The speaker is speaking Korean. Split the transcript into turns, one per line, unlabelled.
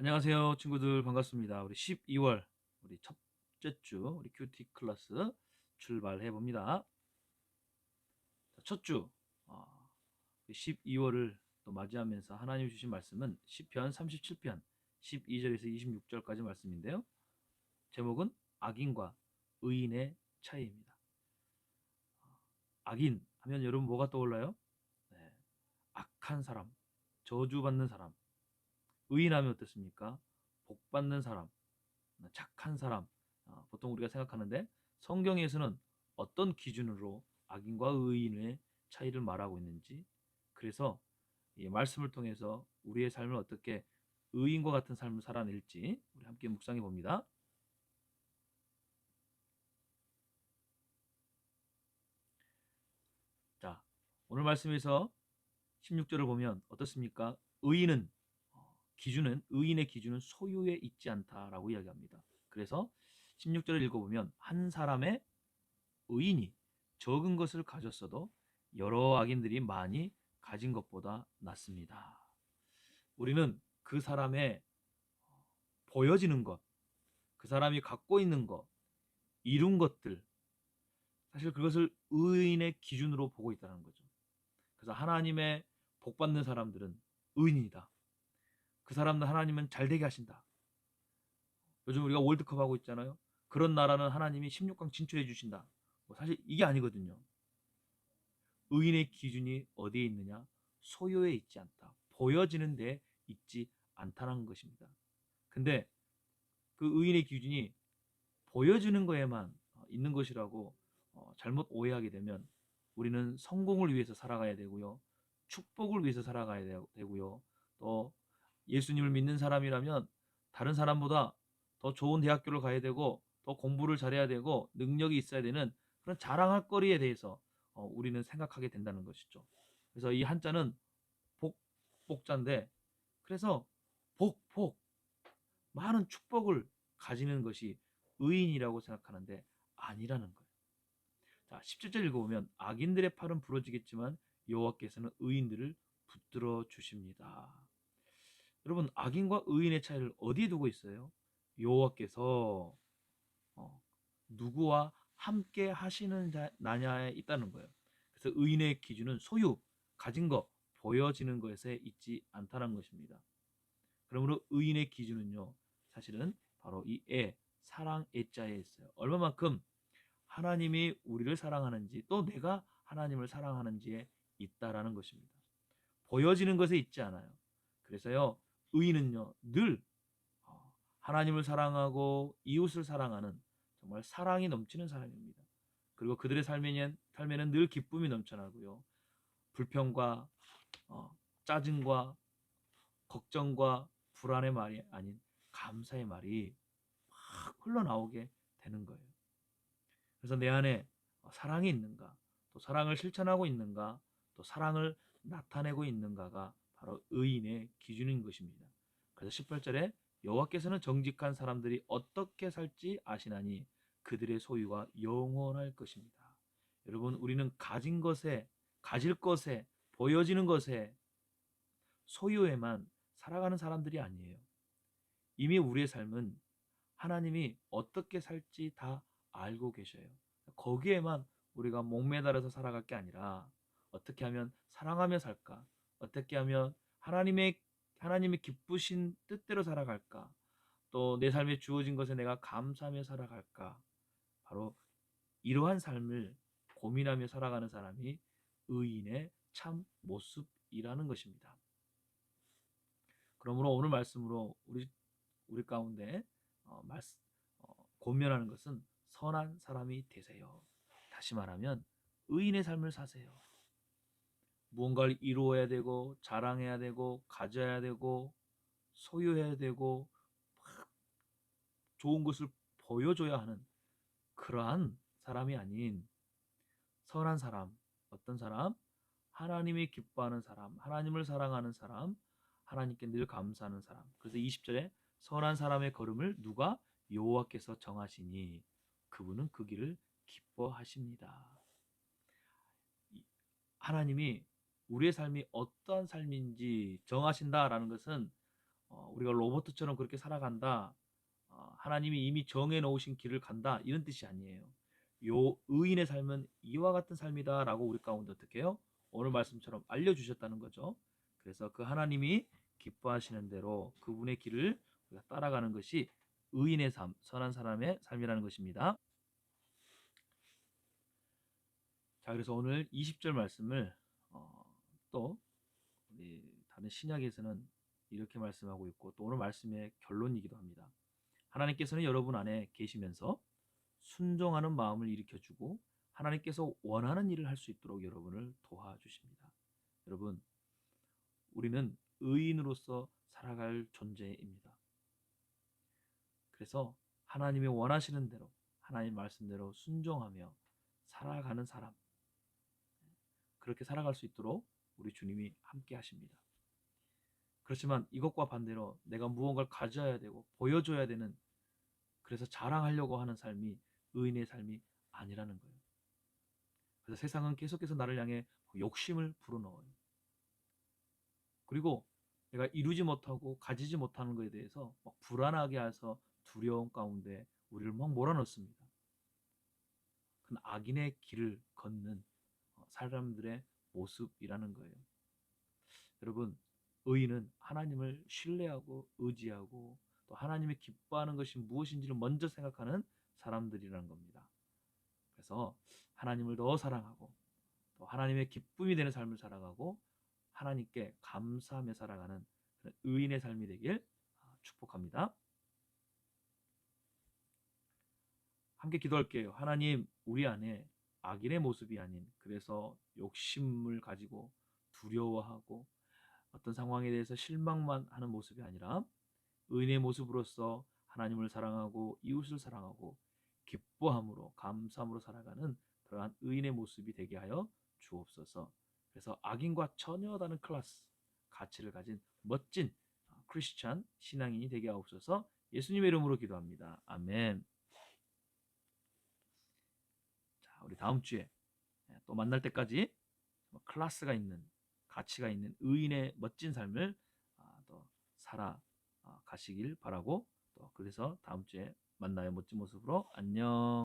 안녕하세요, 친구들. 반갑습니다. 우리 12월, 우리 첫째 주, 우리 큐티 클래스 출발해 봅니다. 첫 주, 12월을 또 맞이하면서 하나님 주신 말씀은 시편 37편 12절에서 26절까지 말씀인데요. 제목은 악인과 의인의 차이입니다. 악인 하면 여러분 뭐가 떠올라요? 네, 악한 사람, 저주받는 사람. 의인하면 어떻습니까? 복받는 사람, 착한 사람, 보통 우리가 생각하는데 성경에서는 어떤 기준으로 악인과 의인의 차이를 말하고 있는지, 그래서 이 말씀을 통해서 우리의 삶을 어떻게 의인과 같은 삶을 살아낼지 우리 함께 묵상해 봅니다. 자, 오늘 말씀에서 16절을 보면 어떻습니까? 의인의 기준은 소유에 있지 않다라고 이야기합니다. 그래서 16절을 읽어보면 한 사람의 의인이 적은 것을 가졌어도 여러 악인들이 많이 가진 것보다 낫습니다. 우리는 그 사람의 보여지는 것, 그 사람이 갖고 있는 것, 이룬 것들, 사실 그것을 의인의 기준으로 보고 있다는 거죠. 그래서 하나님의 복 받는 사람들은 의인이다. 그 사람들 하나님은 잘 되게 하신다. 요즘 우리가 월드컵 하고 있잖아요. 그런 나라는 하나님이 16강 진출해 주신다. 사실 이게 아니거든요. 의인의 기준이 어디에 있느냐? 소유에 있지 않다. 보여지는 데 있지 않다는 것입니다. 근데 그 의인의 기준이 보여지는 거에만 있는 것이라고 잘못 오해하게 되면 우리는 성공을 위해서 살아가야 되고요. 축복을 위해서 살아가야 되고요. 또 예수님을 믿는 사람이라면 다른 사람보다 더 좋은 대학교를 가야 되고 더 공부를 잘해야 되고 능력이 있어야 되는 그런 자랑할 거리에 대해서 우리는 생각하게 된다는 것이죠. 그래서 이 한자는 복자인데, 그래서 복 많은 축복을 가지는 것이 의인이라고 생각하는데 아니라는 거예요. 자, 17절 읽어보면 악인들의 팔은 부러지겠지만 여호와께서는 의인들을 붙들어 주십니다. 여러분, 악인과 의인의 차이를 어디에 두고 있어요? 여호와께서 누구와 함께 하시는 나냐에 있다는 거예요. 그래서 의인의 기준은 소유, 가진 것, 보여지는 것에 있지 않다는 것입니다. 그러므로 의인의 기준은요, 사실은 바로 이 사랑 애자에 있어요. 얼마만큼 하나님이 우리를 사랑하는지, 또 내가 하나님을 사랑하는지에 있다라는 것입니다. 보여지는 것에 있지 않아요. 그래서요, 의인은요, 늘 하나님을 사랑하고 이웃을 사랑하는 정말 사랑이 넘치는 사람입니다. 그리고 그들의 삶에는 늘 기쁨이 넘쳐나고요. 불평과 짜증과 걱정과 불안의 말이 아닌 감사의 말이 막 흘러나오게 되는 거예요. 그래서 내 안에 사랑이 있는가, 또 사랑을 실천하고 있는가, 또 사랑을 나타내고 있는가가 바로 의인의 기준인 것입니다. 그래서 18절에 여호와께서는 정직한 사람들이 어떻게 살지 아시나니 그들의 소유가 영원할 것입니다. 여러분, 우리는 가질 것에, 보여지는 것에, 소유에만 살아가는 사람들이 아니에요. 이미 우리의 삶은 하나님이 어떻게 살지 다 알고 계셔요. 거기에만 우리가 목매달아서 살아갈 게 아니라 어떻게 하면 사랑하며 살까? 어떻게 하면 하나님의 기쁘신 뜻대로 살아갈까? 또 내 삶에 주어진 것에 내가 감사하며 살아갈까? 바로 이러한 삶을 고민하며 살아가는 사람이 의인의 참 모습이라는 것입니다. 그러므로 오늘 말씀으로 우리 가운데 권면하는 것은 선한 사람이 되세요. 다시 말하면 의인의 삶을 사세요. 무언가를 이루어야 되고 자랑해야 되고 가져야 되고 소유해야 되고 좋은 것을 보여줘야 하는 그러한 사람이 아닌 선한 사람, 어떤 사람? 하나님이 기뻐하는 사람, 하나님을 사랑하는 사람, 하나님께 늘 감사하는 사람. 그래서 20절에 선한 사람의 걸음을 누가? 여호와께서 정하시니 그분은 그 길을 기뻐하십니다. 하나님이 우리의 삶이 어떠한 삶인지 정하신다라는 것은 우리가 로봇처럼 그렇게 살아간다. 하나님이 이미 정해 놓으신 길을 간다. 이런 뜻이 아니에요. 요 의인의 삶은 이와 같은 삶이다라고 우리 가운데 어떻게 해요? 오늘 말씀처럼 알려주셨다는 거죠. 그래서 그 하나님이 기뻐하시는 대로 그분의 길을 우리가 따라가는 것이 의인의 삶, 선한 사람의 삶이라는 것입니다. 자, 그래서 오늘 20절 말씀을 또 우리 다른 신약에서는 이렇게 말씀하고 있고 또 오늘 말씀의 결론이기도 합니다. 하나님께서는 여러분 안에 계시면서 순종하는 마음을 일으켜주고 하나님께서 원하는 일을 할 수 있도록 여러분을 도와주십니다. 여러분, 우리는 의인으로서 살아갈 존재입니다. 그래서 하나님이 원하시는 대로 하나님 말씀대로 순종하며 살아가는 사람, 그렇게 살아갈 수 있도록 우리 주님이 함께 하십니다. 그렇지만 이것과 반대로 내가 무언가를 가져야 되고 보여줘야 되는, 그래서 자랑하려고 하는 삶이 의인의 삶이 아니라는 거예요. 그래서 세상은 계속해서 나를 향해 욕심을 불어넣어요. 그리고 내가 이루지 못하고 가지지 못하는 것에 대해서 막 불안하게 해서 두려움 가운데 우리를 막 몰아넣습니다. 그건 악인의 길을 걷는 사람들의 모습이라는 거예요. 여러분, 의인은 하나님을 신뢰하고 의지하고 또 하나님이 기뻐하는 것이 무엇인지를 먼저 생각하는 사람들이라는 겁니다. 그래서 하나님을 더 사랑하고 또 하나님의 기쁨이 되는 삶을 살아가고 하나님께 감사하며 살아가는 그런 의인의 삶이 되길 축복합니다. 함께 기도할게요. 하나님, 우리 안에 악인의 모습이 아닌, 그래서 욕심을 가지고 두려워하고 어떤 상황에 대해서 실망만 하는 모습이 아니라 의인의 모습으로서 하나님을 사랑하고 이웃을 사랑하고 기뻐함으로 감사함으로 살아가는 그러한 의인의 모습이 되게 하여 주옵소서. 그래서 악인과 전혀 다른 클래스 가치를 가진 멋진 크리스찬 신앙인이 되게 하옵소서. 예수님의 이름으로 기도합니다. 아멘. 자, 우리 다음 주에 또 만날 때까지 클래스가 있는, 가치가 있는 의인의 멋진 삶을 또 살아 가시길 바라고, 또 그래서 다음 주에 만나요. 멋진 모습으로 안녕.